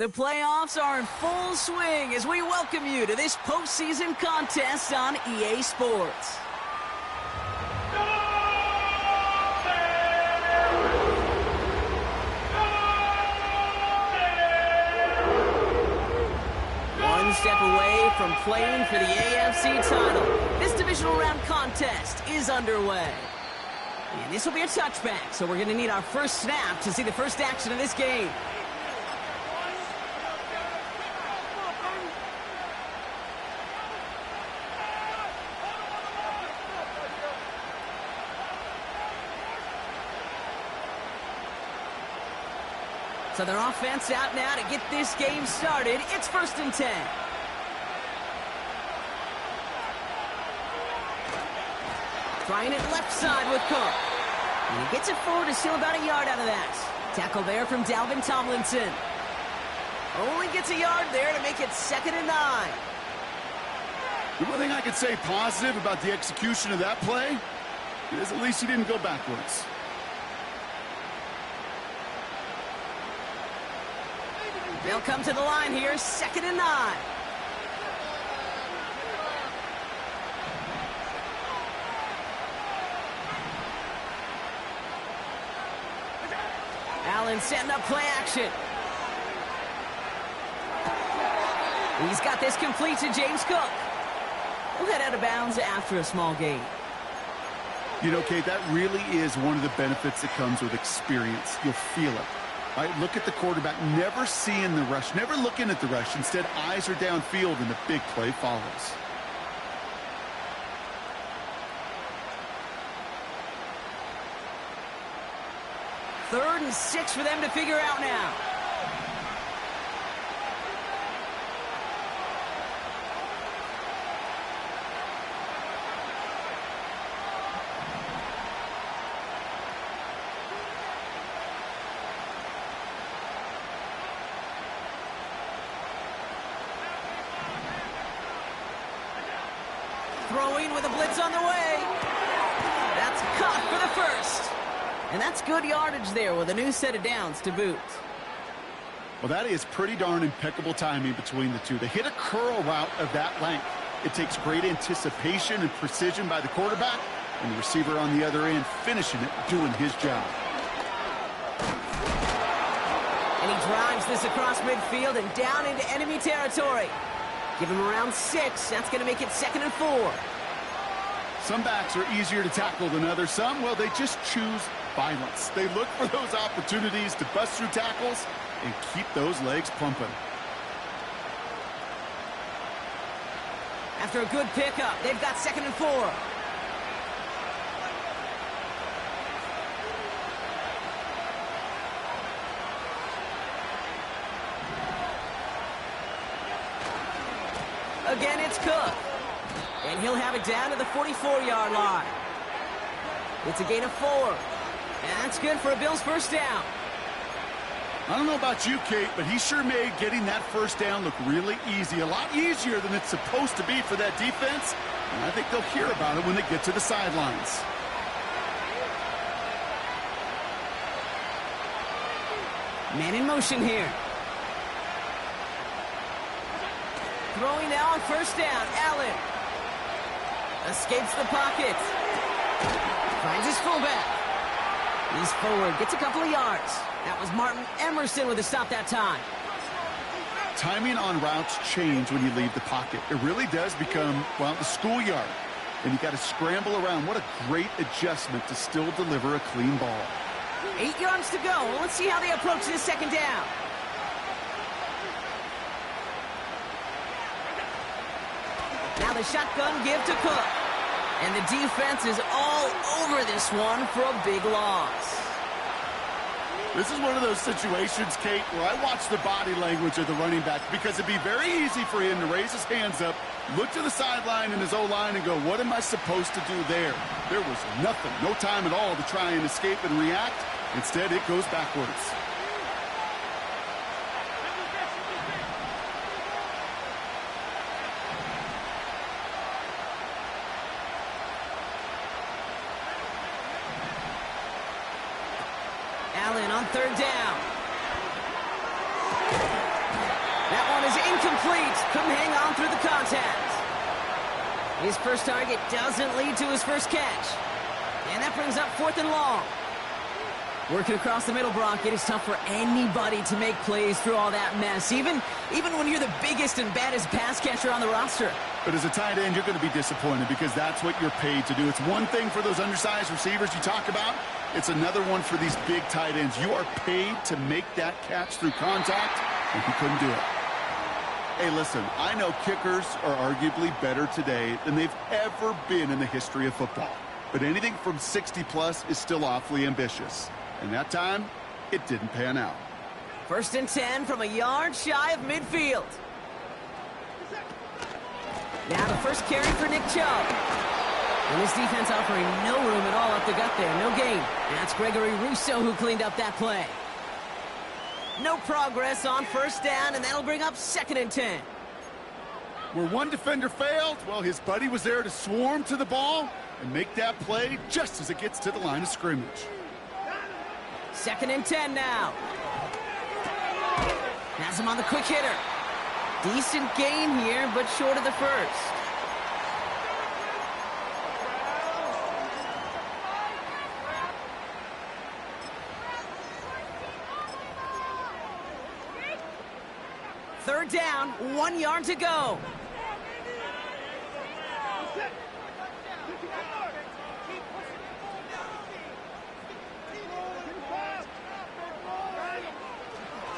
The playoffs are in full swing as we welcome you to this postseason contest on EA Sports. One step away from playing for the AFC title. This divisional round contest is underway. And this will be a touchback, so we're going to need our first snap to see the first action of this game. So their offense out now to get this game started. It's 1st and 10. Trying it left side with Cook. And he gets it forward to steal about a yard out of that. Tackle there from Dalvin Tomlinson. Only gets a yard there to make it 2nd and 9. The one thing I could say positive about the execution of that play is at least he didn't go backwards. They'll come to the line here, 2nd and 9. Allen setting up play action. He's got this complete to James Cook. We'll head out of bounds after a small gain. You know, Kate, that really is one of the benefits that comes with experience. You'll feel it. All right, look at the quarterback, never seeing the rush, never looking at the rush. Instead, eyes are downfield, and the big play follows. Third and 6 for them to figure out now. Throwing with a blitz on the way. That's caught for the first. And that's good yardage there with a new set of downs to boot. Well, that is pretty darn impeccable timing between the two. They hit a curl route of that length. It takes great anticipation and precision by the quarterback, and the receiver on the other end finishing it, doing his job. And he drives this across midfield and down into enemy territory. Give him around 6. That's going to make it 2nd and 4. Some backs are easier to tackle than others. Some, well, they just choose violence. They look for those opportunities to bust through tackles and keep those legs pumping. After a good pickup, they've got 2nd and 4. Again, it's Cook. And he'll have it down to the 44-yard line. It's a gain of 4. And that's good for a Bills first down. I don't know about you, Kate, but he sure made getting that first down look really easy. A lot easier than it's supposed to be for that defense. And I think they'll hear about it when they get to the sidelines. Man in motion here. Throwing now on first down. Allen escapes the pocket. Finds his fullback. He's forward. Gets a couple of yards. That was Martin Emerson with a stop that time. Timing on routes change when you leave the pocket. It really does become, well, the schoolyard. And you got to scramble around. What a great adjustment to still deliver a clean ball. 8 yards to go. Well, let's see how they approach this 2nd down. Now the shotgun give to Cook. And the defense is all over this one for a big loss. This is one of those situations, Kate, where I watch the body language of the running back because it'd be very easy for him to raise his hands up, look to the sideline in his O-line and go, what am I supposed to do there? There was nothing, no time at all to try and escape and react. Instead, it goes backwards. Allen on 3rd down. His first target doesn't lead to his first catch. And that brings up 4th and long. Working across the middle, Brock, it is tough for anybody to make plays through all that mess, even when you're the biggest and baddest pass catcher on the roster. But as a tight end, you're going to be disappointed because that's what you're paid to do. It's one thing for those undersized receivers you talk about. It's another one for these big tight ends. You are paid to make that catch through contact, and he couldn't do it. Hey, listen, I know kickers are arguably better today than they've ever been in the history of football. But anything from 60-plus is still awfully ambitious. And that time, it didn't pan out. 1st and 10 from a yard shy of midfield. Now the first carry for Nick Chubb. And this defense offering no room at all up the gut there. No gain. And that's Gregory Rousseau who cleaned up that play. No progress on 1st down, and that'll bring up 2nd and 10. Where one defender failed, well, his buddy was there to swarm to the ball and make that play just as it gets to the line of scrimmage. 2nd and 10 now. Has him on the quick hitter. Decent gain here, but short of the first. Third down, 1 yard to go.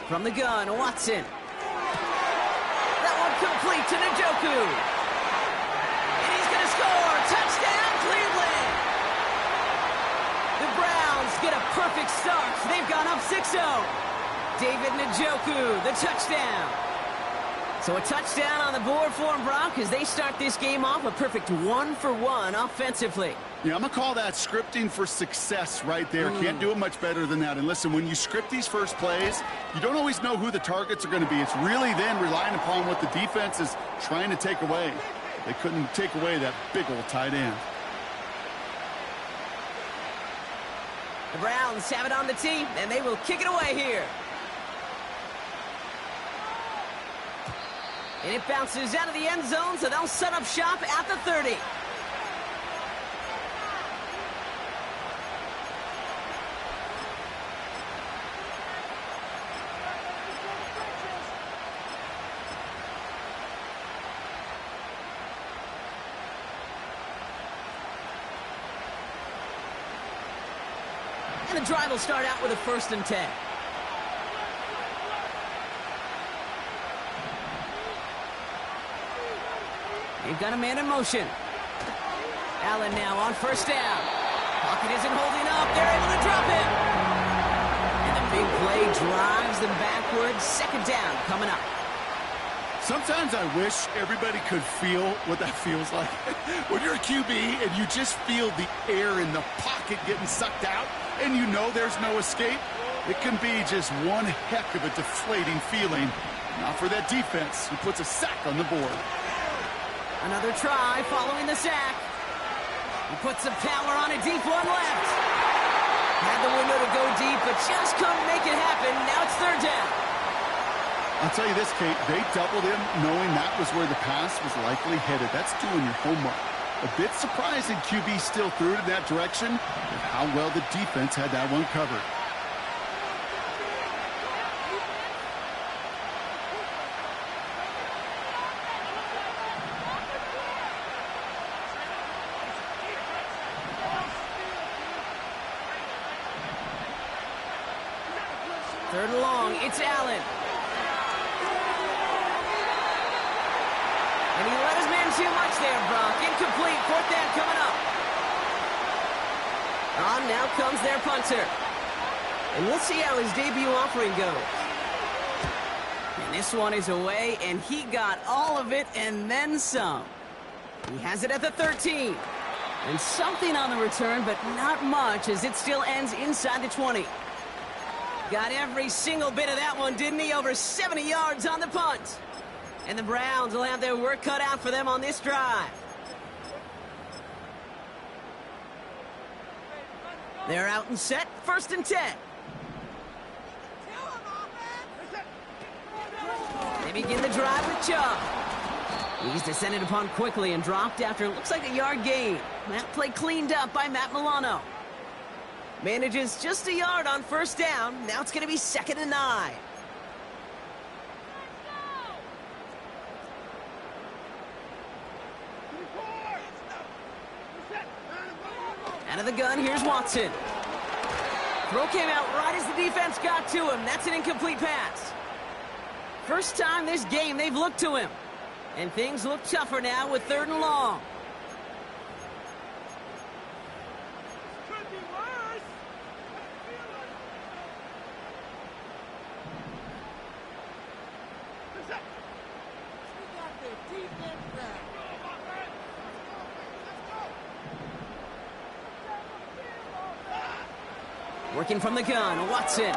From the gun, Watson. That one complete to Njoku. And he's going to score. Touchdown, Cleveland. The Browns get a perfect start. They've gone up 6-0. David Njoku, the touchdown. So a touchdown on the board for him, Brock, as they start this game off a perfect 1-for-1 offensively. Yeah, I'm going to call that scripting for success right there. Can't do it much better than that. And listen, when you script these first plays, you don't always know who the targets are going to be. It's really then relying upon what the defense is trying to take away. They couldn't take away that big old tight end. The Browns have it on the tee, and they will kick it away here. And it bounces out of the end zone, so they'll set up shop at the 30. And the drive will start out with a 1st and 10. They've got a man in motion. Allen now on 1st down. Pocket isn't holding up. They're able to drop him. And the big play drives them backwards. 2nd down coming up. Sometimes I wish everybody could feel what that feels like. When you're a QB and you just feel the air in the pocket getting sucked out and you know there's no escape, it can be just one heck of a deflating feeling. Not for that defense who puts a sack on the board. Another try following the sack. He puts some power on a deep one left. Had the window to go deep, but just couldn't make it happen. Now it's 3rd down. I'll tell you this, Kate. They doubled him knowing that was where the pass was likely headed. That's doing your homework. A bit surprising QB still threw it in that direction, but how well the defense had that one covered. Third and long, it's Allen. And he let his man too much there, Brock. Incomplete, 4th down coming up. On now comes their punter. And we'll see how his debut offering goes. And this one is away, and he got all of it and then some. He has it at the 13. And something on the return, but not much, as it still ends inside the 20. Got every single bit of that one, didn't he? Over 70 yards on the punt. And the Browns will have their work cut out for them on this drive. They're out and set. 1st and 10. They begin the drive with Chubb. He's descended upon quickly and dropped after looks like a yard gain. That play cleaned up by Matt Milano. Manages just a yard on first down. Now it's going to be 2nd and 9. Out of the gun, here's Watson. Throw came out right as the defense got to him. That's an incomplete pass. First time this game they've looked to him. And things look tougher now with 3rd and long. Could be worse. We got the defense back. Working from the gun, Watson.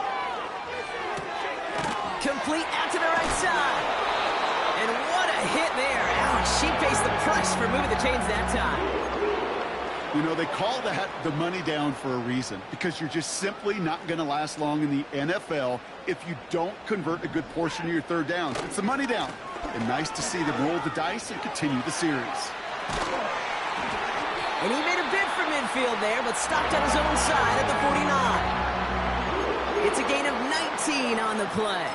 Complete out to the right side. And what a hit there. Ouch, she faced the price for moving the chains that time. You know, they call that the money down for a reason, because you're just simply not going to last long in the NFL if you don't convert a good portion of your 3rd downs. It's the money down. And nice to see them roll the dice and continue the series. And he made a bid for midfield there, but stopped on his own side at the 49. It's a gain of 19 on the play.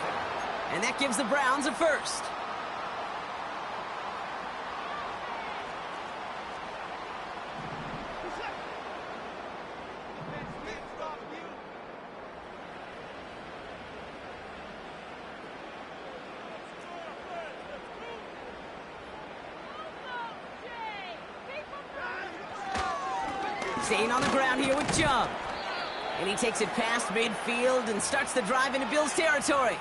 And that gives the Browns a first. Staying on the ground here with Chubb. And he takes it past midfield and starts the drive into Bills territory.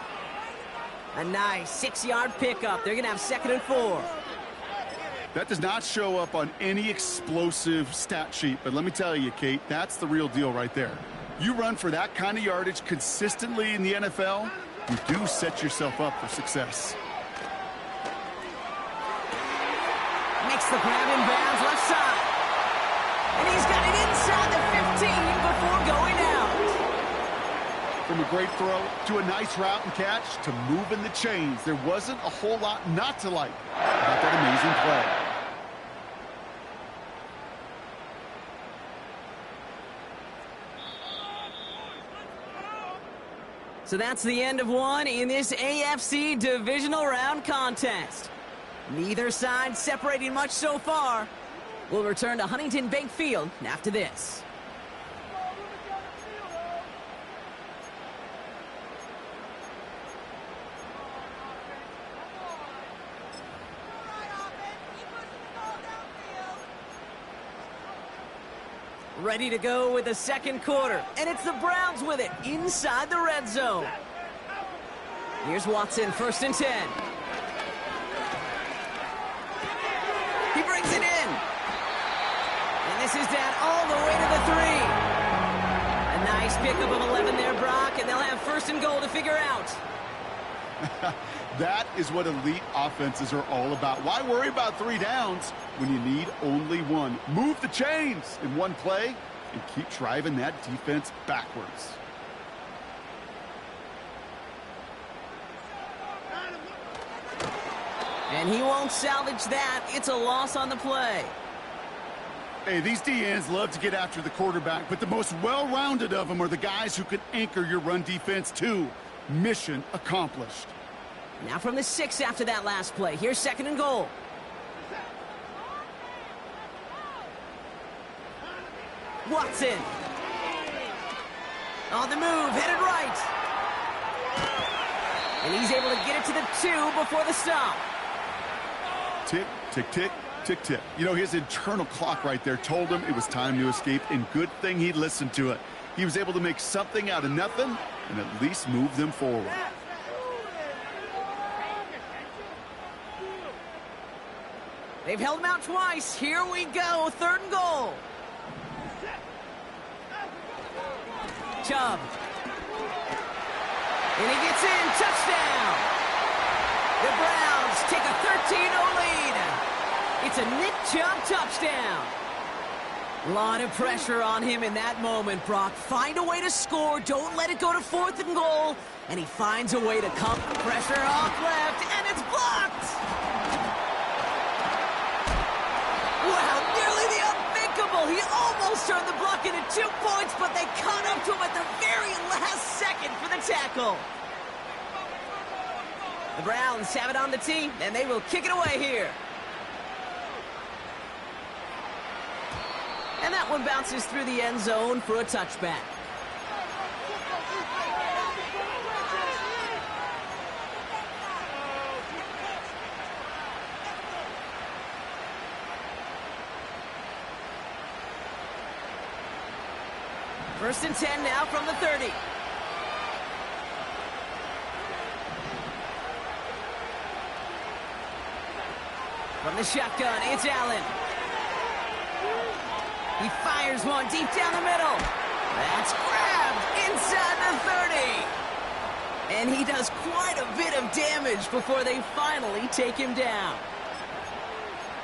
A nice 6-yard pickup. They're going to have 2nd and 4. That does not show up on any explosive stat sheet, but let me tell you, Kate, that's the real deal right there. You run for that kind of yardage consistently in the NFL, you do set yourself up for success. Makes the grab in bounds left side. And he's got it inside the 15 before going out. From a great throw to a nice route and catch to moving the chains, there wasn't a whole lot not to like about that amazing play. So that's the end of one in this AFC divisional round contest. Neither side separating much so far. We'll return to Huntington Bank Field after this. Ready to go with the 2nd quarter, and it's the Browns with it inside the red zone. Here's Watson, 1st and 10. He brings it in. And this is down all the way to the 3. A nice pickup of 11 there, Brock, and they'll have 1st and goal to figure out. That is what elite offenses are all about. Why worry about 3 downs when you need only 1? Move the chains in one play and keep driving that defense backwards. And he won't salvage that. It's a loss on the play. Hey, these DNs love to get after the quarterback, but the most well-rounded of them are the guys who can anchor your run defense too. Mission accomplished. Now from the 6 after that last play. Here's 2nd and goal. Watson. On the move, headed right. And he's able to get it to the 2 before the stop. Tick, tick, tick, tick, tick. You know, his internal clock right there told him it was time to escape, and good thing he listened to it. He was able to make something out of nothing and at least move them forward. They've held him out twice. Here we go, 3rd and goal. Chubb. And he gets in, touchdown. The Browns take a 13-0 lead. It's a Nick Chubb touchdown. A lot of pressure on him in that moment, Brock. Find a way to score. Don't let it go to 4th and goal. And he finds a way to come. Pressure off left, and it's blocked. turned the block into 2 points, but they caught up to him at the very last second for the tackle. The Browns have it on the tee, and they will kick it away here. And that one bounces through the end zone for a touchback. First and 10 now from the 30. From the shotgun, it's Allen. He fires one deep down the middle. That's grabbed inside the 30. And he does quite a bit of damage before they finally take him down.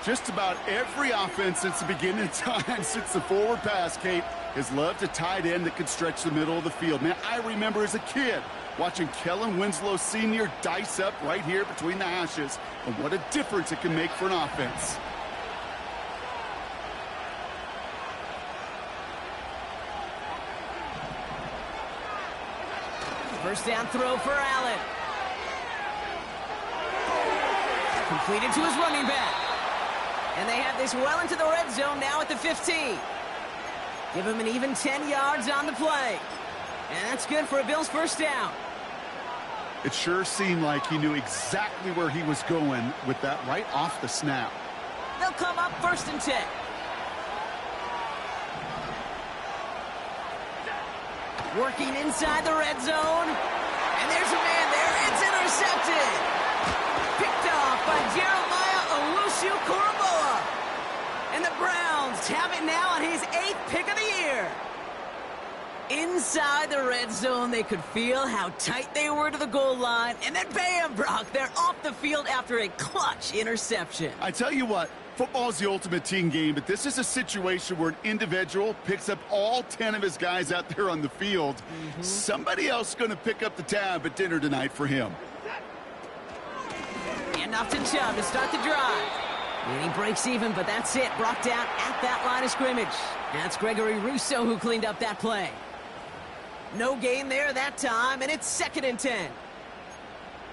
Just about every offense since the beginning of time, since the forward pass, Kate, has loved a tight end that could stretch the middle of the field. Man, I remember as a kid watching Kellen Winslow Sr. dice up right here between the hashes, and what a difference it can make for an offense. First down throw for Allen. Completed to his running back. And they have this well into the red zone now at the 15. Give him an even 10 yards on the play. And that's good for a Bills first down. It sure seemed like he knew exactly where he was going with that right off the snap. They'll come up first and 10. Working inside the red zone. And there's a man there. It's intercepted. Picked off by Jeremiah Owusu-Koramoah. And the Browns have it now on his 8th pick of the year. Inside the red zone, they could feel how tight they were to the goal line. And then bam, Brock, they're off the field after a clutch interception. I tell you what, football is the ultimate team game, but this is a situation where an individual picks up all 10 of his guys out there on the field. Somebody else is going to pick up the tab at dinner tonight for him. And off to Chubb to start the drive. And he breaks even, but that's it. Brought down at that line of scrimmage. That's Gregory Rousseau who cleaned up that play. No gain there that time, and it's 2nd and 10.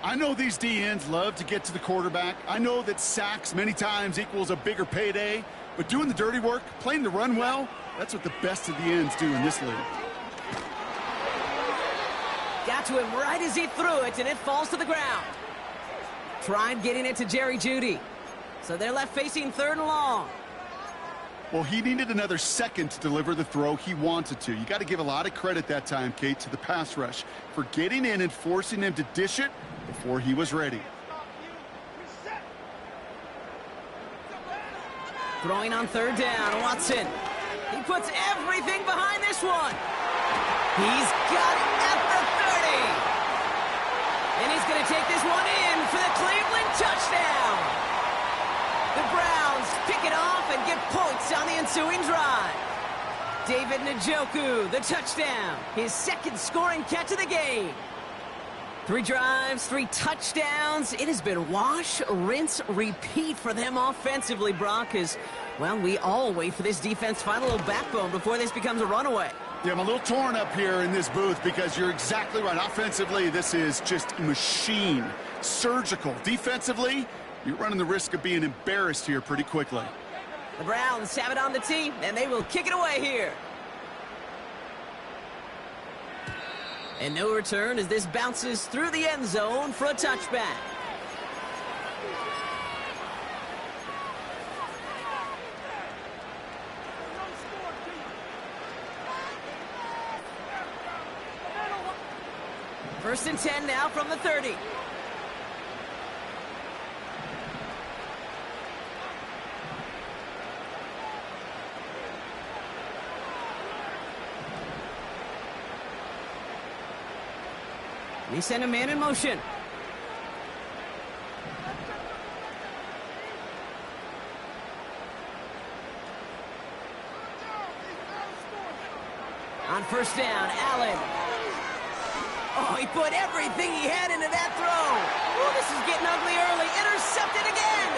I know these DNs love to get to the quarterback. I know that sacks many times equals a bigger payday, but doing the dirty work, playing the run well, that's what the best of the ends do in this league. Got to him right as he threw it, and it falls to the ground. Tried getting it to Jerry Jeudy. So they're left facing 3rd and long. Well, he needed another second to deliver the throw he wanted to. You got to give a lot of credit that time, Kate, to the pass rush for getting in and forcing him to dish it before he was ready. Throwing on 3rd down, Watson. He puts everything behind this one. He's got it at the 30. And he's going to take this one in for the Cleveland touchdown. The Browns pick it off and get points on the ensuing drive. David Njoku, the touchdown. His 2nd scoring catch of the game. 3 drives, 3 touchdowns. It has been wash, rinse, repeat for them offensively, Brock, as, well, we all wait for this defense to find a little backbone before this becomes a runaway. Yeah, I'm a little torn up here in this booth because you're exactly right. Offensively, this is just machine. Surgical. Defensively, you're running the risk of being embarrassed here pretty quickly. The Browns have it on the tee, and they will kick it away here. And no return as this bounces through the end zone for a touchback. First and 10 now from the 30. He sent a man in motion. On first down, Allen. Oh, he put everything he had into that throw. Oh, this is getting ugly early. Intercepted again.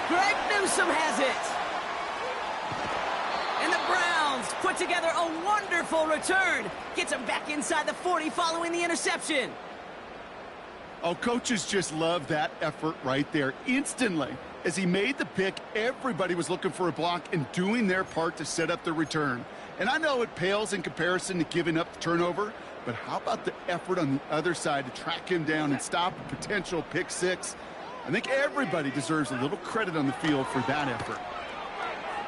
Greg Newsome has it. And the Browns Browns put together a wonderful return. Gets him back inside the 40 following the interception. Oh, coaches just love that effort right there. Instantly, as he made the pick, everybody was looking for a block and doing their part to set up the return. And I know it pales in comparison to giving up the turnover, but how about the effort on the other side to track him down and stop a potential pick six? I think everybody deserves a little credit on the field for that effort.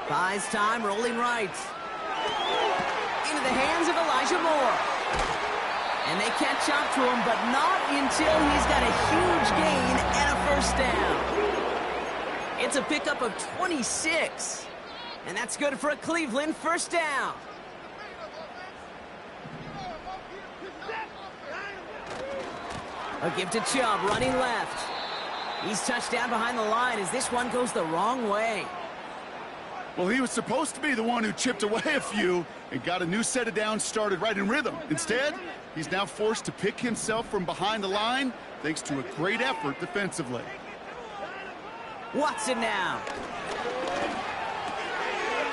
Buys time, rolling right. Into the hands of Elijah Moore. And they catch up to him, but not until he's got a huge gain and a first down. It's a pickup of 26. And that's good for a Cleveland first down. A give to Chubb, running left. He's touched down behind the line as this one goes the wrong way. Well, he was supposed to be the one who chipped away a few and got a new set of downs started right in rhythm. Instead, he's now forced to pick himself from behind the line thanks to a great effort defensively. Watson now.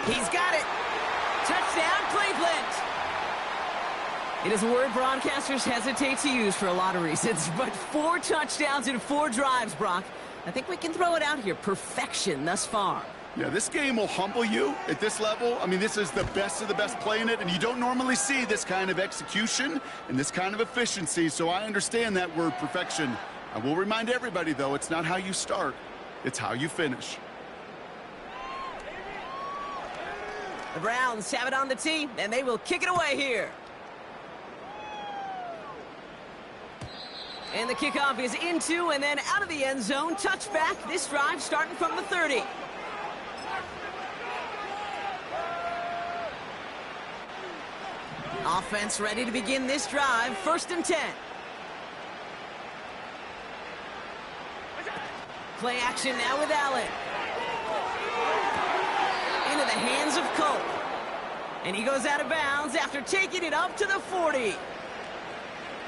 He's got it. Touchdown, Cleveland. It is a word broadcasters hesitate to use for a lot of reasons, but 4 touchdowns in 4 drives, Brock. I think we can throw it out here. Perfection thus far. Yeah, this game will humble you at this level. I mean, this is the best of the best playing it, and you don't normally see this kind of execution and this kind of efficiency, so I understand that word perfection. I will remind everybody, though, it's not how you start, it's how you finish. The Browns have it on the tee, and they will kick it away here. And the kickoff is into and then out of the end zone. Touchback. This drive starting from the 30. Offense ready to begin this drive. 1st and 10. Play action now with Allen. Into the hands of Cole. And he goes out of bounds after taking it up to the 40.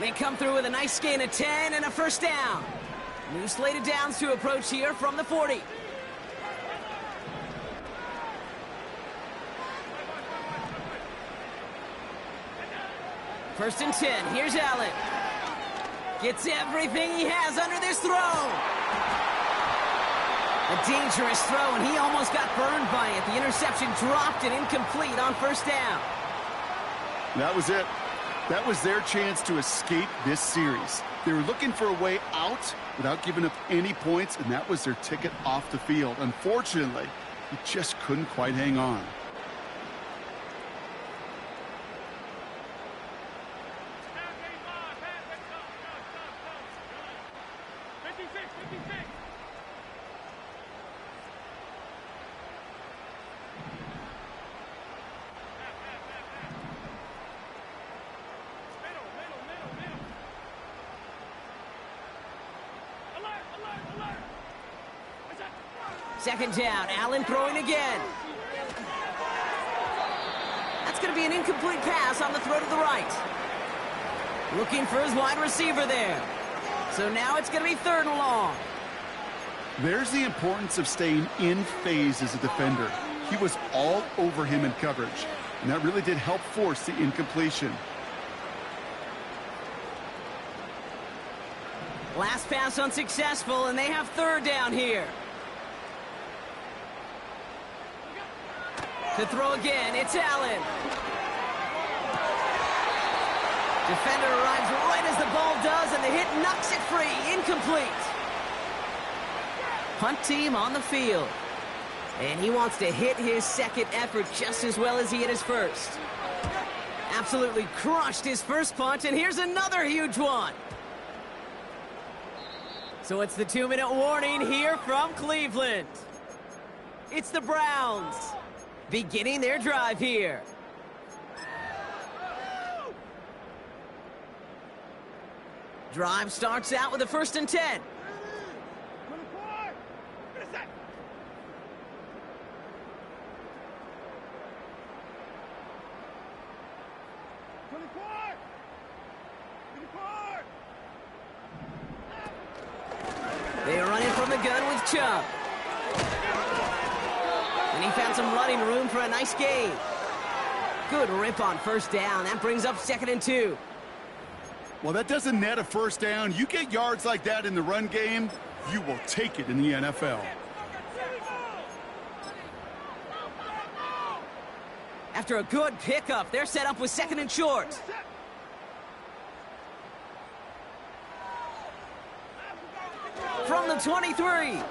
They come through with a nice gain of 10 and a first down. New slated downs to approach here from the 40. First and 10. Here's Allen. Gets everything he has under this throw. A dangerous throw, and he almost got burned by it. The interception dropped and incomplete on first down. That was it. That was their chance to escape this series. They were looking for a way out without giving up any points, and that was their ticket off the field. Unfortunately, he just couldn't quite hang on. Second down, Allen throwing again. That's going to be an incomplete pass on the throw to the right. Looking for his wide receiver there. So now it's going to be 3rd and long. There's the importance of staying in phase as a defender. He was all over him in coverage, and that really did help force the incompletion. Last pass unsuccessful, and they have 3rd down here. To throw again, it's Allen. Defender arrives right as the ball does, and the hit knocks it free. Incomplete. Punt team on the field. And he wants to hit his second effort just as well as he hit his first. Absolutely crushed his first punt, and here's another huge one. So it's the 2-minute warning here from Cleveland. It's the Browns beginning their drive here. Drive starts out with a 1st and 10. They are running from the gun with Chubb. And he found some running room for a nice gain. Good rip on first down. That brings up 2nd and 2. Well, that doesn't net a first down. You get yards like that in the run game, you will take it in the NFL. After a good pickup, they're set up with 2nd and short. From the 23.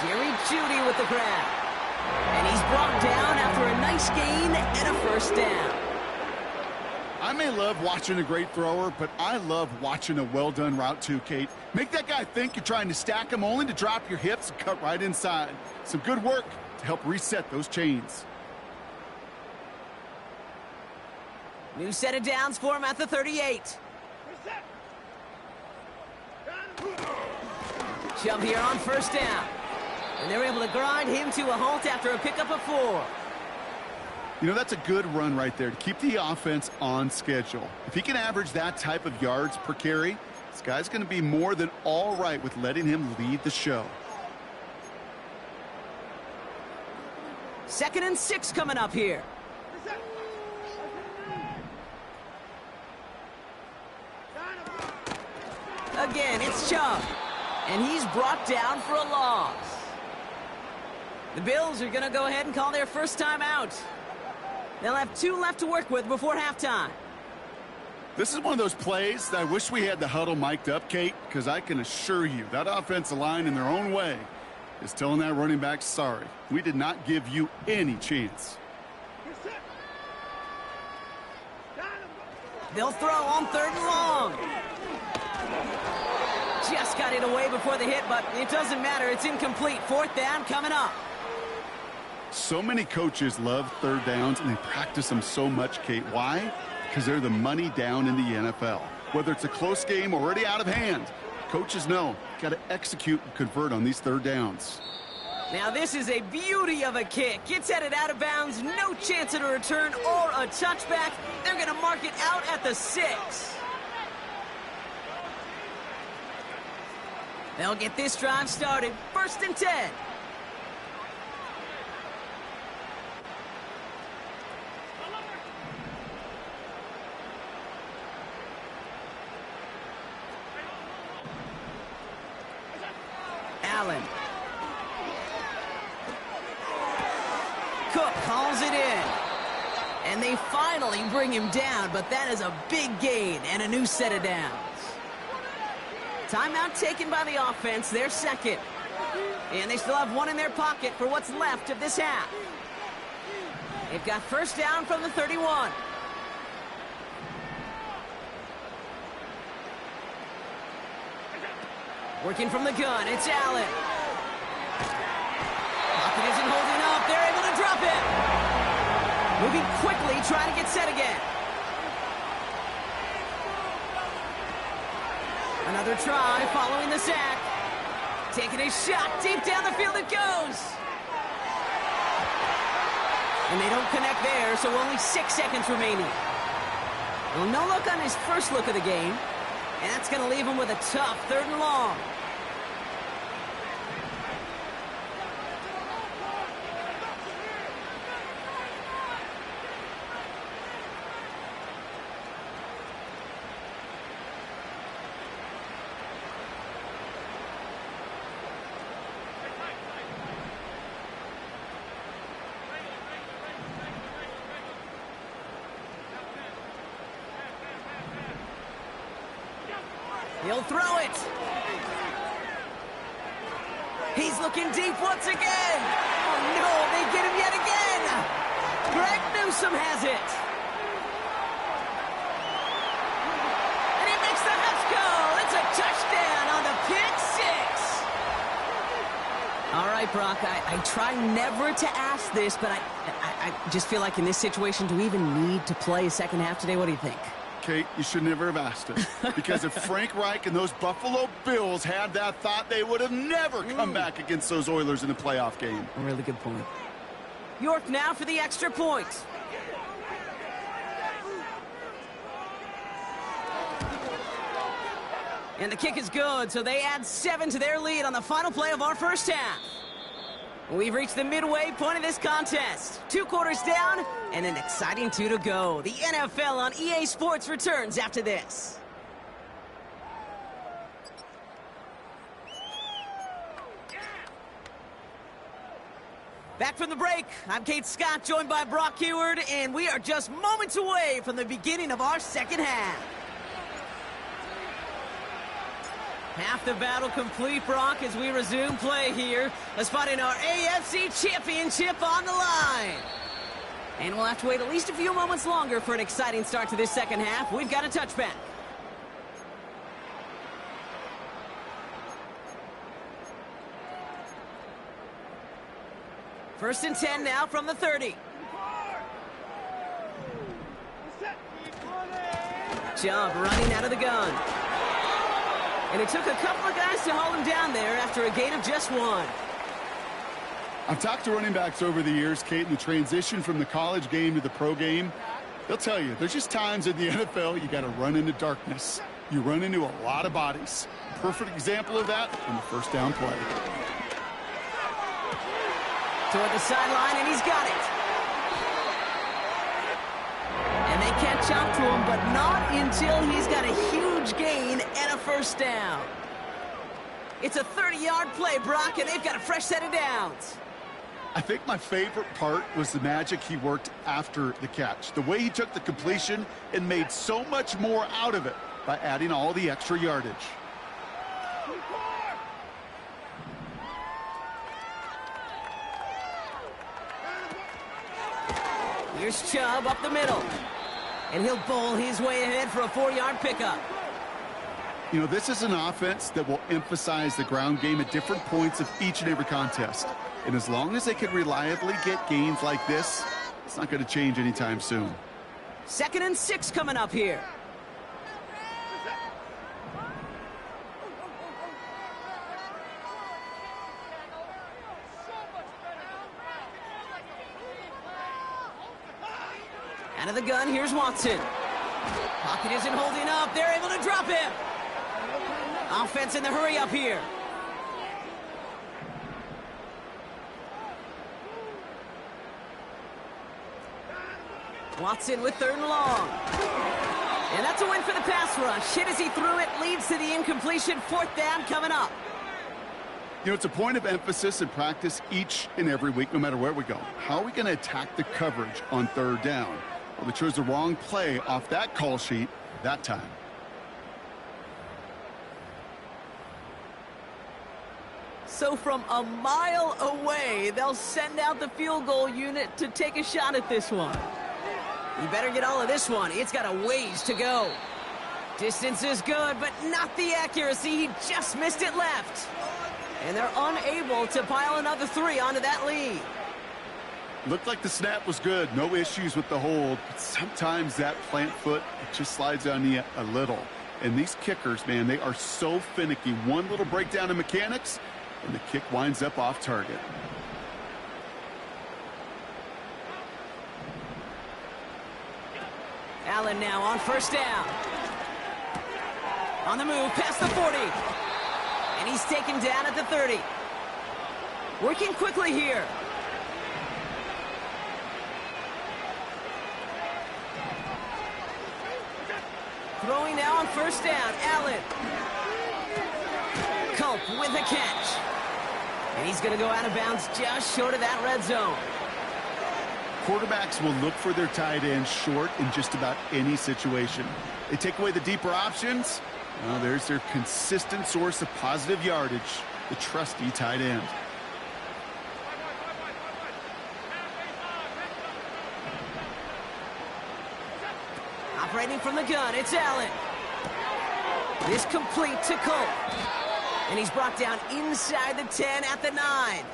Jerry Jeudy with the grab. And he's brought down after a nice gain and a first down. I may love watching a great thrower, but I love watching a well-done route too, Kate. Make that guy think you're trying to stack him only to drop your hips and cut right inside. Some good work to help reset those chains. New set of downs for him at the 38. Chubb here on first down. And they're able to grind him to a halt after a pickup of 4. You know, that's a good run right there to keep the offense on schedule. If he can average that type of yards per carry, this guy's going to be more than all right with letting him lead the show. 2nd and 6 coming up here. Again, it's Chubb. And he's brought down for a loss. The Bills are going to go ahead and call their first time out. They'll have 2 left to work with before halftime. This is one of those plays that I wish we had the huddle mic'd up, Kate, because I can assure you that offensive line in their own way is telling that running back, sorry, we did not give you any chance. They'll throw on 3rd and long. Just got it away before the hit, but it doesn't matter. It's incomplete. 4th down coming up. So many coaches love 3rd downs, and they practice them so much, Kate. Why? Because they're the money down in the NFL. Whether it's a close game or already out of hand, coaches know got to execute and convert on these 3rd downs. Now this is a beauty of a kick. Gets headed out of bounds. No chance at a return or a touchback. They're going to mark it out at the 6. They'll get this drive started. 1st and 10. Allen. Cook calls it in. And they finally bring him down, but that is a big gain and a new set of downs. Timeout taken by the offense, their 2nd. And they still have 1 in their pocket for what's left of this half. They've got first down from the 31. Working from the gun, it's Allen. Pocket isn't holding up, they're able to drop it. Moving quickly, trying to get set again. Another try following the sack. Taking a shot deep down the field it goes. And they don't connect there, so only 6 seconds remaining. Well, no look on his first look of the game. And that's going to leave him with a tough 3rd and long. He'll throw it. He's looking deep once again. Oh, no, they get him yet again. Greg Newsome has it. And he makes the Huffs go. It's a touchdown on the pick 6. All right, Brock, I try never to ask this, but I just feel like in this situation, do we even need to play a second half today? What do you think? Kate, you should never have asked it. Because if Frank Reich and those Buffalo Bills had that thought, they would have never come back against those Oilers in the playoff game. A really good point. York now for the extra point. And the kick is good, so they add 7 to their lead on the final play of our first half. We've reached the midway point of this contest. 2 quarters down and an exciting 2 to go. The NFL on EA Sports returns after this. Back from the break, I'm Kate Scott, joined by Brock Heward, and we are just moments away from the beginning of our second half. Half the battle complete, Brock, as we resume play here. A spot in our AFC Championship on the line. And we'll have to wait at least a few moments longer for an exciting start to this second half. We've got a touchback. First and 10 now from the 30. Chubb running out of the gun. And it took a couple of guys to hold him down there after a gain of just 1. I've talked to running backs over the years, Kate, in the transition from the college game to the pro game. They'll tell you, there's just times in the NFL you got to run into darkness. You run into a lot of bodies. Perfect example of that on the first down play. Toward the sideline, and he's got it. And they catch up to him, but not until he's got a huge gain and a first down. It's a 30-yard play, Brock, and they've got a fresh set of downs. I think my favorite part was the magic he worked after the catch. The way he took the completion and made so much more out of it by adding all the extra yardage. Here's Chubb up the middle. And he'll bowl his way ahead for a 4-yard pickup. You know, this is an offense that will emphasize the ground game at different points of each and every contest. And as long as they can reliably get gains like this, it's not going to change anytime soon. 2nd and 6 coming up here. Out of the gun, here's Watson. Pocket isn't holding up. They're able to drop him. Offense in the hurry up here. Watson with 3rd and long. And that's a win for the pass rush. Hit as he threw it, leads to the incompletion. 4th down coming up. You know, it's a point of emphasis in practice each and every week, no matter where we go. How are we going to attack the coverage on 3rd down? Well, they chose the wrong play off that call sheet that time. So from a mile away, they'll send out the field goal unit to take a shot at this one. You better get all of this one. It's got a ways to go. Distance is good, but not the accuracy. He just missed it left. And they're unable to pile another 3 onto that lead. Looked like the snap was good. No issues with the hold. But sometimes that plant foot, it just slides on you a little. And these kickers, man, they are so finicky. One little breakdown in mechanics, and the kick winds up off target. Allen now on 1st down. On the move, past the 40. And he's taken down at the 30. Working quickly here. Throwing now on 1st down, Allen. Culp with a catch. And he's going to go out of bounds just short of that red zone. Quarterbacks will look for their tight end short in just about any situation. They take away the deeper options. Well, there's their consistent source of positive yardage, the trusty tight end. Operating from the gun, it's Allen. This complete to Culp. And he's brought down inside the 10 at the 9.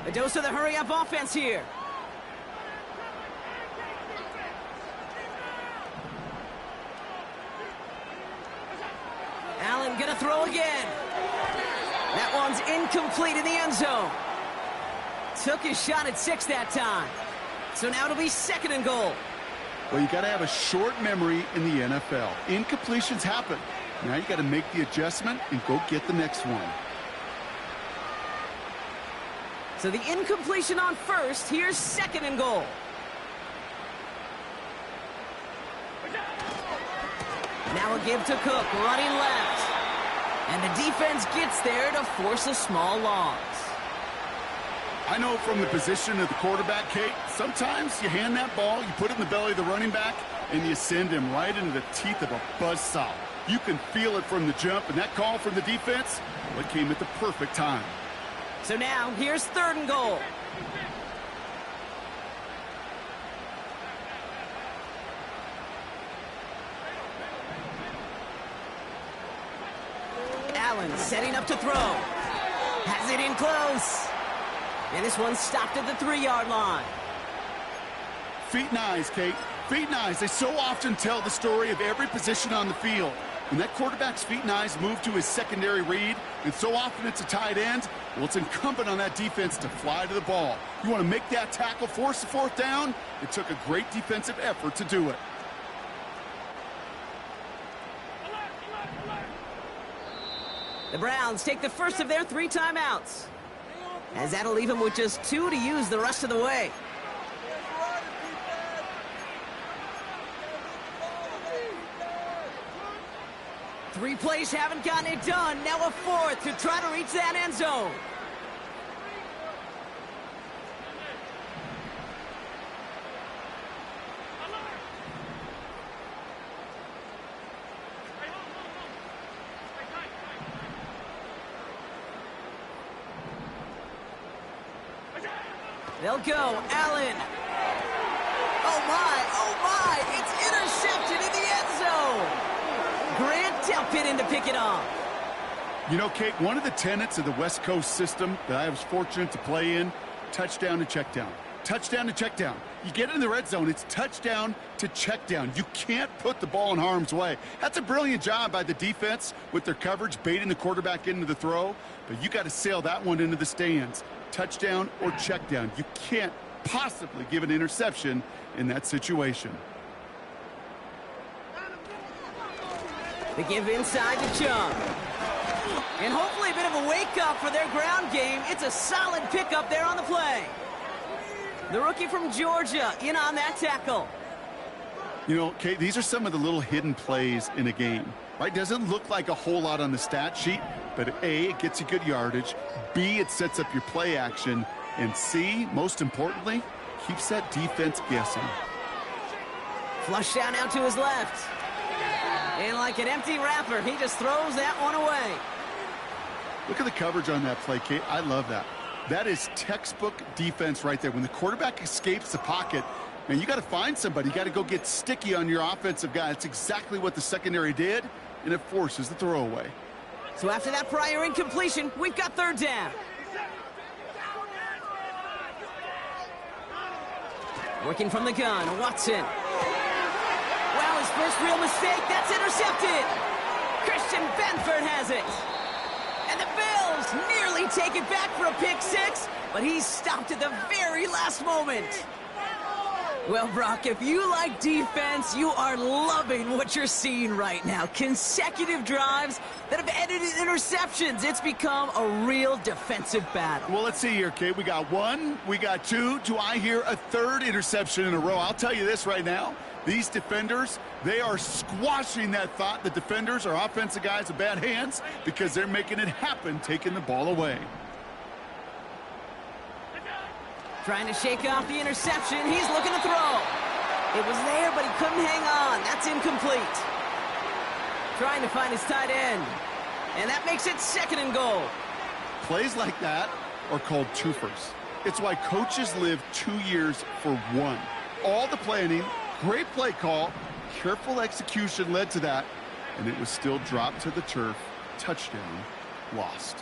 A dose of the hurry-up offense here. Allen gonna throw again. That one's incomplete in the end zone. Took his shot at 6 that time. So now it'll be 2nd and goal. Well, you got to have a short memory in the NFL. Incompletions happen. Now you got to make the adjustment and go get the next one. So the incompletion on first. Here's second and goal. Now a give to Cook, running left. And the defense gets there to force a small loss. I know from the position of the quarterback, Kate, sometimes you hand that ball, you put it in the belly of the running back, and you send him right into the teeth of a buzzsaw. You can feel it from the jump, and that call from the defense, well, it came at the perfect time. So now, here's third and goal. Allen setting up to throw. Has it in close. And this one's stopped at the 3-yard line. Feet and eyes, Kate. Feet and eyes. They so often tell the story of every position on the field. When that quarterback's feet and eyes move to his secondary read, and so often it's a tight end, well, it's incumbent on that defense to fly to the ball. You want to make that tackle, force the fourth down? It took a great defensive effort to do it. The Browns take the first of their 3 timeouts, as that'll leave them with just 2 to use the rest of the way. Three plays haven't gotten it done. Now a fourth to try to reach that end zone. They'll go. Allen. Oh my, it's intercepted in the end zone. Grant Delpit to pick it off. You know, Kate, one of the tenets of the West Coast system that I was fortunate to play in, touchdown to check down. Touchdown to check down. You get in the red zone, it's touchdown to check down. You can't put the ball in harm's way. That's a brilliant job by the defense with their coverage, baiting the quarterback into the throw. But you got to sail that one into the stands. Touchdown or check down. You can't possibly give an interception in that situation. They give inside to Chung. And hopefully a bit of a wake-up for their ground game. It's a solid pickup there on the play. The rookie from Georgia in on that tackle. You know, Kate, these are some of the little hidden plays in a game, right? Doesn't look like a whole lot on the stat sheet, but A, it gets you good yardage. B, it sets up your play action. And C, most importantly, keeps that defense guessing. Flush down out to his left. And like an empty wrapper, he just throws that one away. Look at the coverage on that play, Kate. I love that. That is textbook defense right there. When the quarterback escapes the pocket, man, you got to find somebody. You got to go get sticky on your offensive guy. That's exactly what the secondary did, and it forces the throwaway. So after that prior incompletion, we've got third down. Working from the gun, Watson. Wow, his first real mistake. That's intercepted. Christian Benford has it. And the Bills nearly take it back for a pick six, but he's stopped at the very last moment. Well, Brock, if you like defense, you are loving what you're seeing right now. Consecutive drives that have ended in interceptions. It's become a real defensive battle. Well, let's see here, Kate. We got one, we got two. Do I hear a third interception in a row? I'll tell you this right now. These defenders, they are squashing that thought. The defenders are offensive guys with bad hands because they're making it happen, taking the ball away. Trying to shake off the interception. He's looking to throw. It was there, but he couldn't hang on. That's incomplete. Trying to find his tight end. And that makes it second and goal. Plays like that are called twofers. It's why coaches live 2 years for one. All the planning, great play call, careful execution led to that, and it was still dropped to the turf. Touchdown, lost.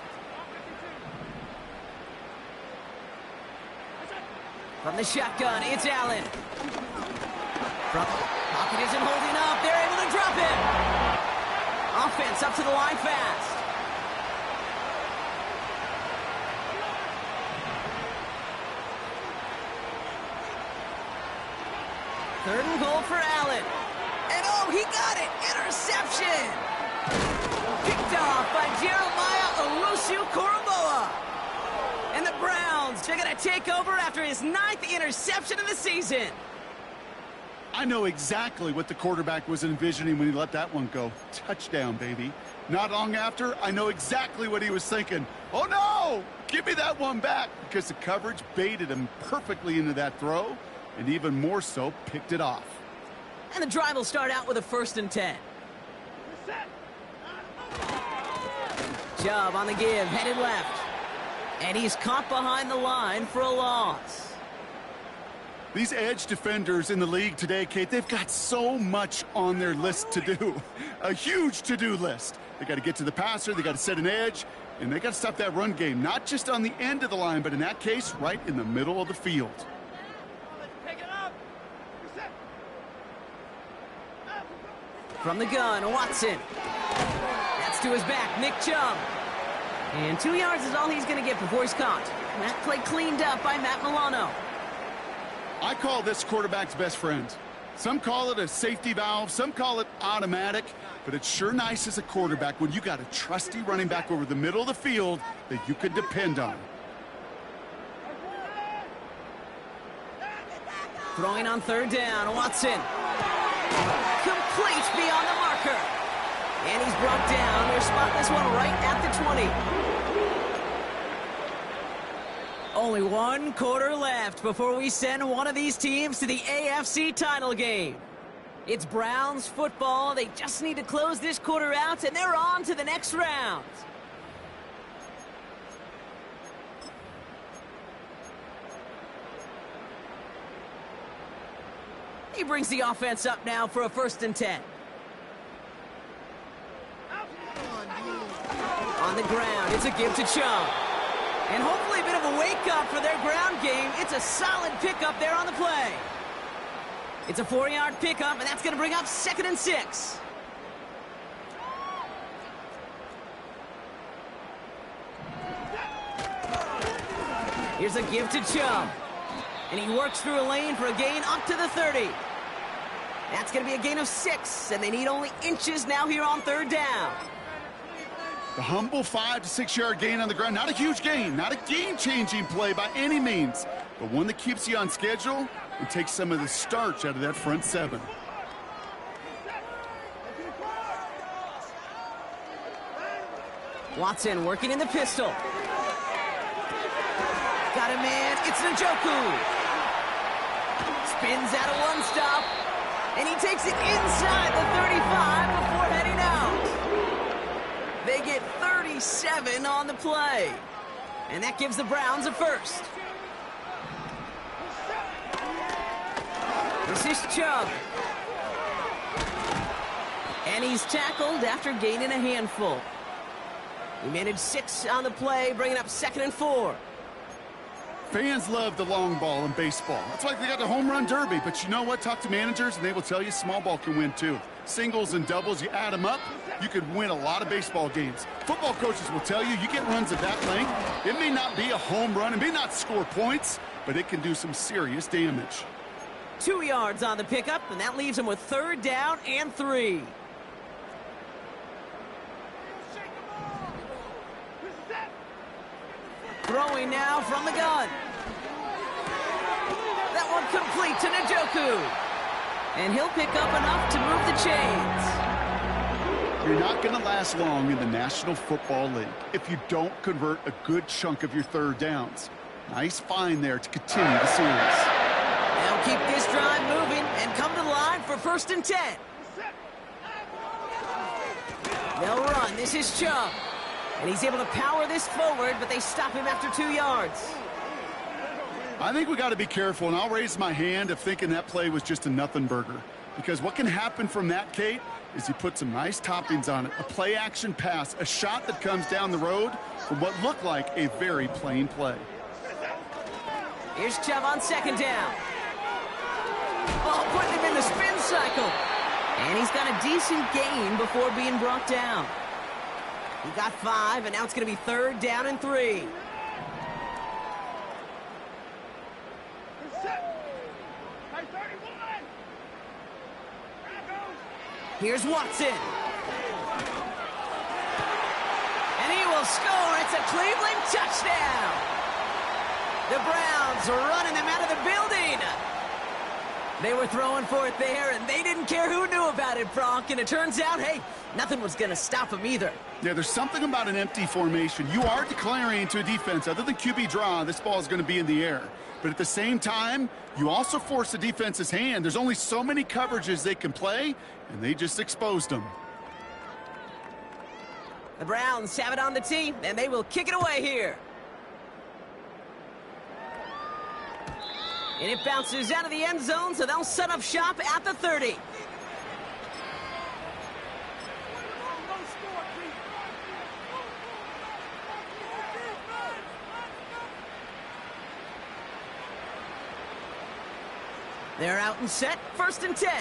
From the shotgun, it's Allen. Pocket isn't holding up. They're able to drop it. Offense up to the line fast. Third and goal for Allen. And oh, he got it. Interception. Picked off by Jeremiah Owusu-Koramoah. And the Browns Braves are going to take over after his 9th interception of the season. I know exactly what the quarterback was envisioning when he let that one go. Touchdown, baby. Not long after, I know exactly what he was thinking. Oh, no! Give me that one back, because the coverage baited him perfectly into that throw, and even more so, picked it off. And the drive will start out with a 1st and 10. Chubb on the give, headed left. And he's caught behind the line for a loss. These edge defenders in the league today, Kate, they've got so much on their list to do. A huge to-do list. They got to get to the passer, they got to set an edge, and they got to stop that run game, not just on the end of the line, but in that case, right in the middle of the field. From the gun, Watson. That's to his back, Nick Chubb. And 2 yards is all he's going to get before he's caught. That play cleaned up by Matt Milano. I call this quarterback's best friend. Some call it a safety valve, some call it automatic, but it's sure nice as a quarterback when you got a trusty running back over the middle of the field that you could depend on. Throwing on 3rd down, Watson. Complete beyond the marker. And he's brought down. They're spotting this one right at the 20. Only 1 quarter left before we send one of these teams to the AFC title game. It's Browns football. They just need to close this quarter out, and they're on to the next round. He brings the offense up now for a 1st and 10. On the ground, it's a give to Chubb. And hopefully a bit of a wake-up for their ground game. It's a solid pickup there on the play. It's a 4-yard pickup, and that's going to bring up 2nd and 6. Here's a give to Chubb. And he works through a lane for a gain up to the 30. That's going to be a gain of 6, and they need only inches now here on 3rd down. The humble 5 to 6 yard gain on the ground. Not a huge gain, not a game-changing play by any means, but one that keeps you on schedule and takes some of the starch out of that front 7. Watson working in the pistol. Got a man, it's Njoku. Spins out of 1 stop, and he takes it inside the 35 before heading out. They get 37 on the play. And that gives the Browns a 1st. This is Chubb. And he's tackled after gaining a handful. He managed 6 on the play, bringing up 2nd and 4. Fans love the long ball in baseball. That's why they got the home run derby. But you know what? Talk to managers, and they will tell you small ball can win too. Singles and doubles, you add them up, you could win a lot of baseball games. Football coaches will tell you, you get runs of that length, it may not be a home run, it may not score points, but it can do some serious damage. 2 yards on the pickup, and that leaves him with 3rd down and 3. Throwing now from the gun. That one complete to Njoku. And he'll pick up enough to move the chains. You're not going to last long in the National Football League if you don't convert a good chunk of your 3rd downs. Nice find there to continue the series. They'll keep this drive moving and come to the line for 1st and 10. They'll run. This is Chubb. And he's able to power this forward, but they stop him after 2 yards. I think we got to be careful, and I'll raise my hand of thinking that play was just a nothing burger. Because what can happen from that, Kate, is you put some nice toppings on it. A play-action pass, a shot that comes down the road from what looked like a very plain play. Here's Chubb on 2nd down. Oh, putting him in the spin cycle. And he's got a decent gain before being brought down. He got 5, and now it's going to be 3rd down and 3. Here's Watson. And he will score. It's a Cleveland touchdown. The Browns are running them out of the building. They were throwing for it there, and they didn't care who knew about it, Brock. And it turns out, hey, nothing was going to stop them either. Yeah, there's something about an empty formation. You are declaring to a defense, other than QB draw, this ball is going to be in the air. But at the same time, you also force the defense's hand. There's only so many coverages they can play, and they just exposed them. The Browns have it on the tee, and they will kick it away here. And it bounces out of the end zone, so they'll set up shop at the 30. They're out and set, 1st and 10.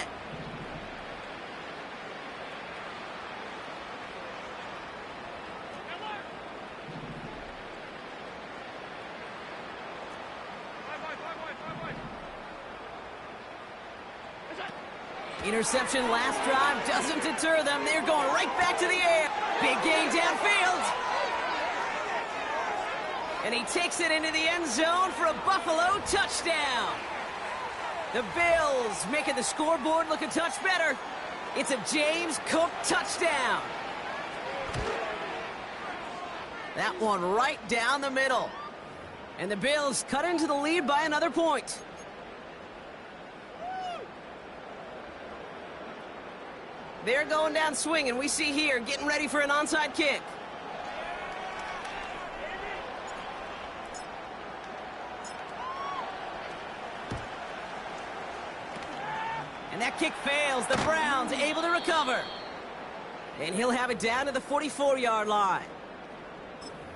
Interception last drive doesn't deter them. They're going right back to the air. Big gain downfield. And he takes it into the end zone for a Buffalo touchdown. The Bills making the scoreboard look a touch better. It's a James Cook touchdown. That one right down the middle. And the Bills cut into the lead by another point. They're going down swinging. We see here getting ready for an onside kick. And that kick fails. The Browns able to recover. And he'll have it down to the 44-yard line.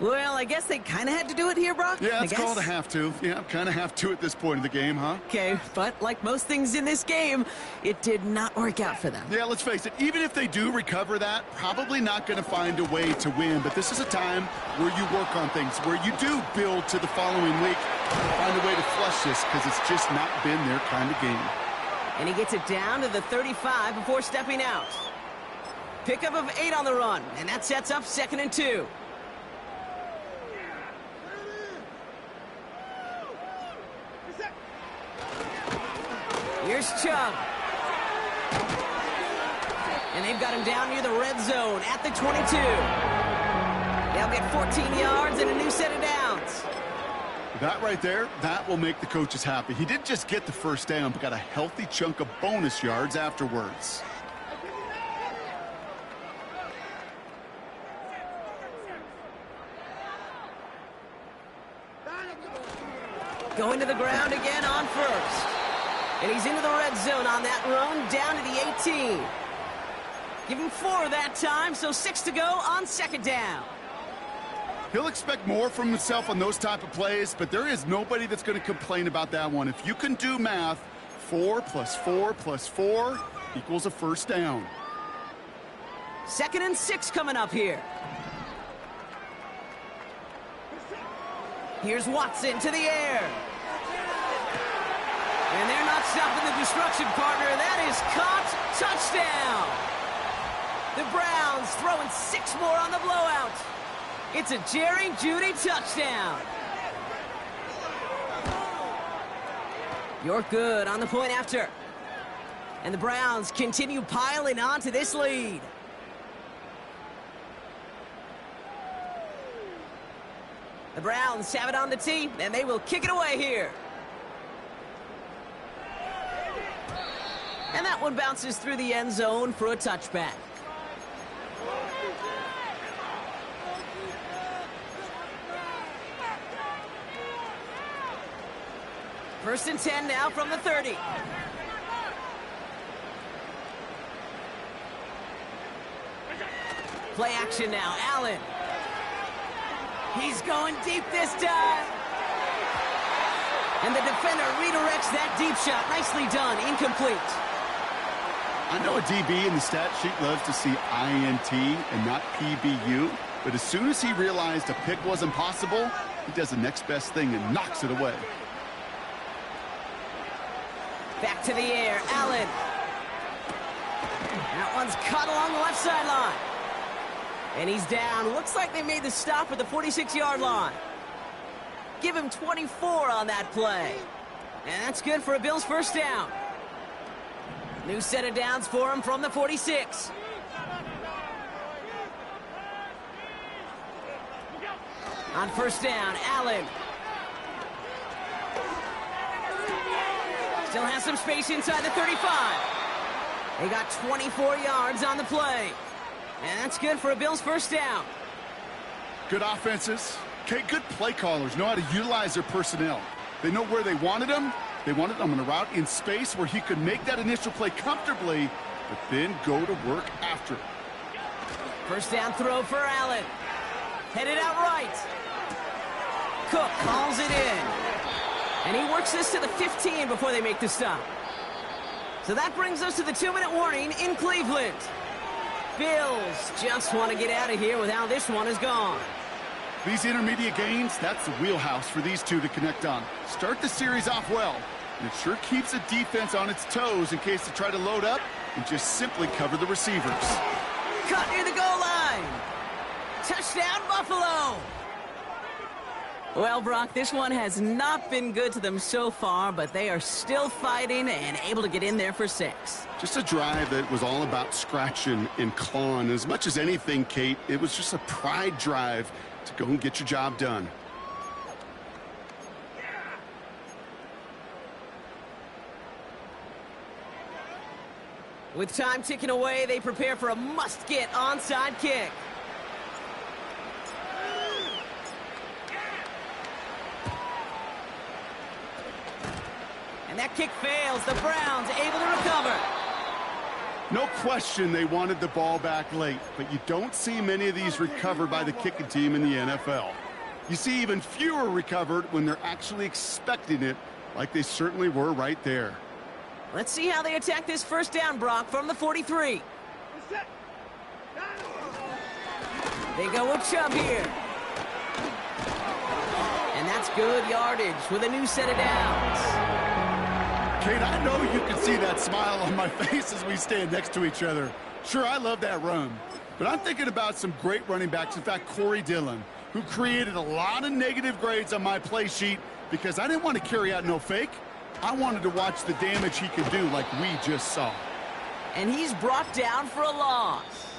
Well, I guess they kind of had to do it here, Brock. Yeah, it's called a have to. Yeah, kind of have to at this point in the game, huh? Okay, but like most things in this game, it did not work out for them. Yeah, let's face it, even if they do recover that, probably not going to find a way to win. But this is a time where you work on things, where you do build to the following week, find a way to flush this, because it's just not been their kind of game. And he gets it down to the 35 before stepping out. Pickup of 8 on the run, and that sets up 2nd and 2. Here's Chubb. And they've got him down near the red zone at the 22. They'll get 14 yards and a new set of downs. That right there, that will make the coaches happy. He didn't just get the first down, but got a healthy chunk of bonus yards afterwards. Going to the ground again on 1st. And he's into the red zone on that run, down to the 18. Give him 4 that time, so 6 to go on 2nd down. He'll expect more from himself on those type of plays, but there is nobody that's going to complain about that one. If you can do math, 4 plus 4 plus 4 equals a first down. 2nd and 6 coming up here. Here's Watson to the air. And they're not stopping the destruction, partner. That is caught. Touchdown. The Browns throwing 6 more on the blowout. It's a Jerry Jeudy touchdown. You're good on the point after. And the Browns continue piling on to this lead. The Browns have it on the tee, and they will kick it away here. And that one bounces through the end zone for a touchback. First and 10 now from the 30. Play action now, Allen. He's going deep this time. And the defender redirects that deep shot. Nicely done, incomplete. I know a DB in the stat sheet loves to see INT and not PBU, but as soon as he realized a pick wasn't possible, he does the next best thing and knocks it away. Back to the air, Allen. That one's caught along the left sideline. And he's down. Looks like they made the stop at the 46-yard line. Give him 24 on that play. And that's good for a Bills first down. New set of downs for him from the 46. On first down, Allen. Still has some space inside the 35. They got 24 yards on the play. And that's good for a Bills first down. Good offenses. Okay, good play callers know how to utilize their personnel. They know where they wanted him. They wanted him on a route in space where he could make that initial play comfortably, but then go to work after it. First down throw for Allen. Headed out right. Cook calls it in. And he works this to the 15 before they make the stop. So that brings us to the 2-minute warning in Cleveland. Bills just want to get out of here with how this one is gone. These intermediate gains, that's the wheelhouse for these two to connect on. Start the series off well, and it sure keeps the defense on its toes in case they try to load up and just simply cover the receivers. Cut near the goal line. Touchdown, Buffalo. Well, Brock, this one has not been good to them so far, but they are still fighting and able to get in there for 6. Just a drive that was all about scratching and clawing. As much as anything, Kate, it was just a pride drive to go and get your job done. With time ticking away, they prepare for a must-get onside kick. And that kick fails. The Browns able to recover. No question they wanted the ball back late, but you don't see many of these recovered by the kicking team in the NFL. You see even fewer recovered when they're actually expecting it, like they certainly were right there. Let's see how they attack this first down, Brock, from the 43. They go with Chubb here. And that's good yardage with a new set of downs. Kate, I know you can see that smile on my face as we stand next to each other. Sure, I love that run. But I'm thinking about some great running backs. In fact, Corey Dillon, who created a lot of negative grades on my play sheet because I didn't want to carry out no fake. I wanted to watch the damage he could do like we just saw. And he's brought down for a loss.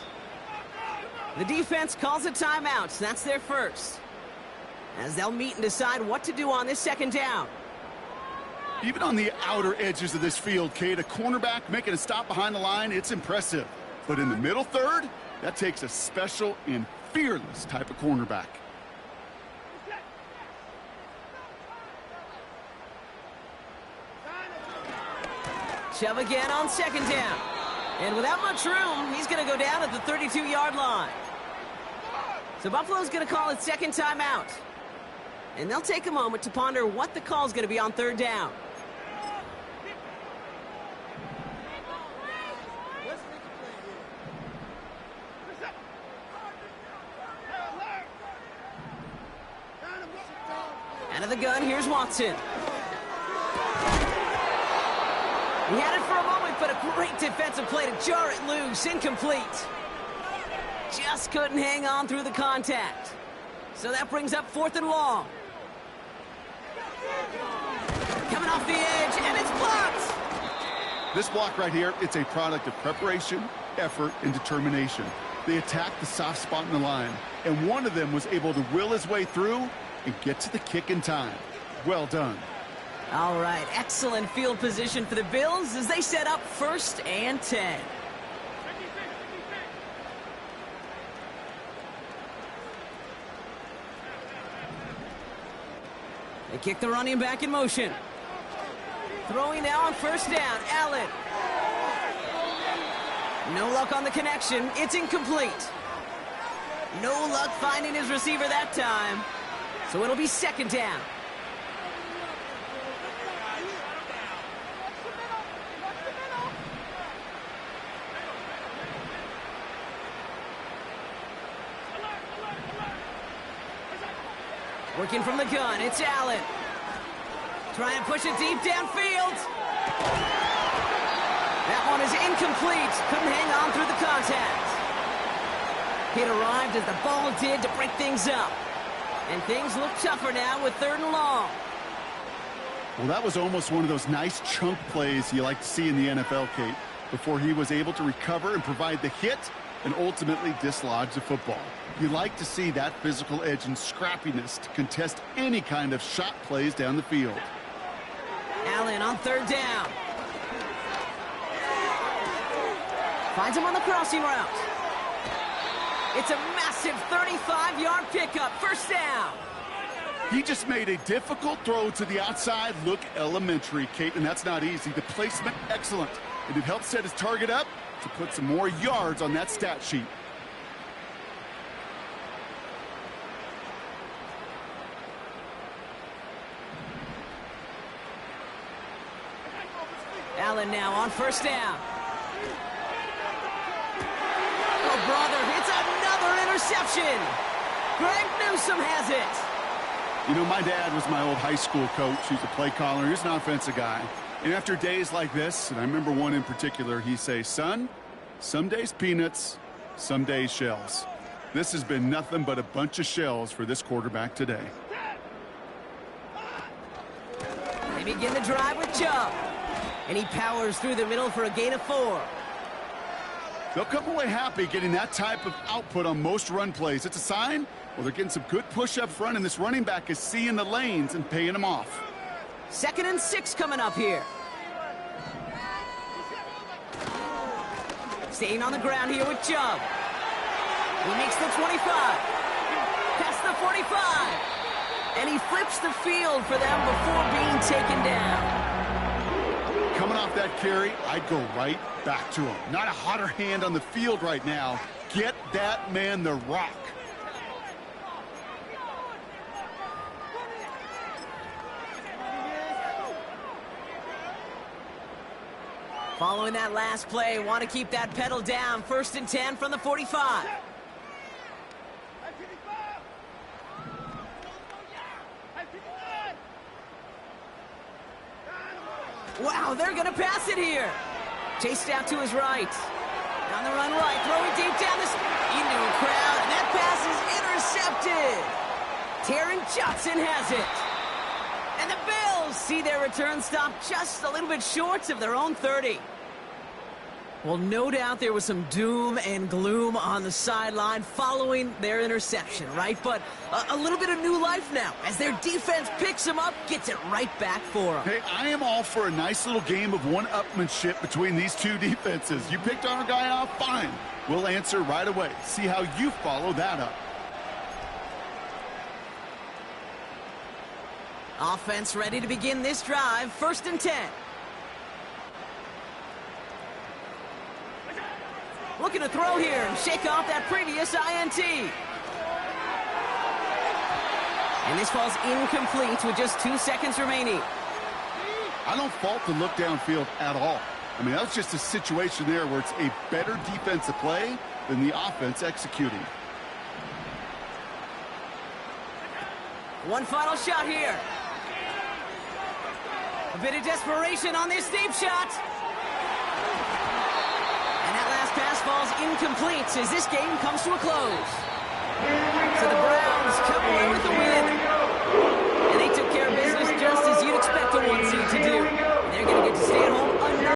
The defense calls a timeout. That's their first. As they'll meet and decide what to do on this second down. Even on the outer edges of this field, Kate, a cornerback making a stop behind the line, it's impressive. But in the middle third, that takes a special and fearless type of cornerback. Chubb again on second down. And without much room, he's going to go down at the 32-yard line. So Buffalo's going to call its second timeout. And they'll take a moment to ponder what the call is going to be on third down. Out of the gun, here's Watson. He had it for a moment, but a great defensive play to jar it loose. Incomplete. Just couldn't hang on through the contact. So that brings up 4th and long. Coming off the edge, and it's blocked. This block right here, it's a product of preparation, effort, and determination. They attacked the soft spot in the line, and one of them was able to will his way through and get to the kick in time. Well done. All right, excellent field position for the Bills as they set up 1st and 10. They kick the running back in motion. Throwing now on first down, Allen. No luck on the connection. It's incomplete. No luck finding his receiver that time. So it'll be second down. Working from the gun, it's Allen. Trying to push it deep downfield. That one is incomplete. Couldn't hang on through the contact. It arrived as the ball did to break things up. And things look tougher now with 3rd and long. Well, that was almost one of those nice chunk plays you like to see in the NFL, Kate, before he was able to recover and provide the hit and ultimately dislodge the football. You like to see that physical edge and scrappiness to contest any kind of shot plays down the field. Allen on 3rd down. Finds him on the crossing route. It's a massive 35-yard pickup. 1st down. He just made a difficult throw to the outside. Look elementary, Kate, and that's not easy. The placement, excellent. And it helped set his target up to put some more yards on that stat sheet. Allen now on 1st down. Oh, brother, it's another interception. Greg Newsome has it. You know, my dad was my old high school coach. He's a play caller. He's an offensive guy. And after days like this, and I remember one in particular, he'd say, son, some days peanuts, some days shells. This has been nothing but a bunch of shells for this quarterback today. They begin the drive with Chubb. And he powers through the middle for a gain of 4. They'll come away happy getting that type of output on most run plays. It's a sign, well, they're getting some good push up front, and this running back is seeing the lanes and paying them off. 2nd and 6 coming up here. Staying on the ground here with Chubb. He makes the 25. Past the 45. And he flips the field for them before being taken down. Coming off that carry, I'd go right back to him. Not a hotter hand on the field right now. Get that man the rock. Following that last play, want to keep that pedal down. 1st and 10 from the 45. Wow, they're going to pass it here. Chased out to his right. On the run right, throwing deep down the into a crowd, and that pass is intercepted. Taron Johnson has it. And the Bills see their return stop just a little bit short of their own 30. Well, no doubt there was some doom and gloom on the sideline following their interception, right? But a little bit of new life now as their defense picks them up, gets it right back for them. Hey, I am all for a nice little game of one-upmanship between these two defenses. You picked our guy off, fine. We'll answer right away. See how you follow that up. Offense ready to begin this drive. 1st and 10. Looking to throw here and shake off that previous INT. And this falls incomplete with just 2 seconds remaining. I don't fault the look downfield at all. I mean, that's just a situation there where it's a better defensive play than the offense executing. One final shot here. A bit of desperation on this deep shot. And that last pass falls incomplete as this game comes to a close.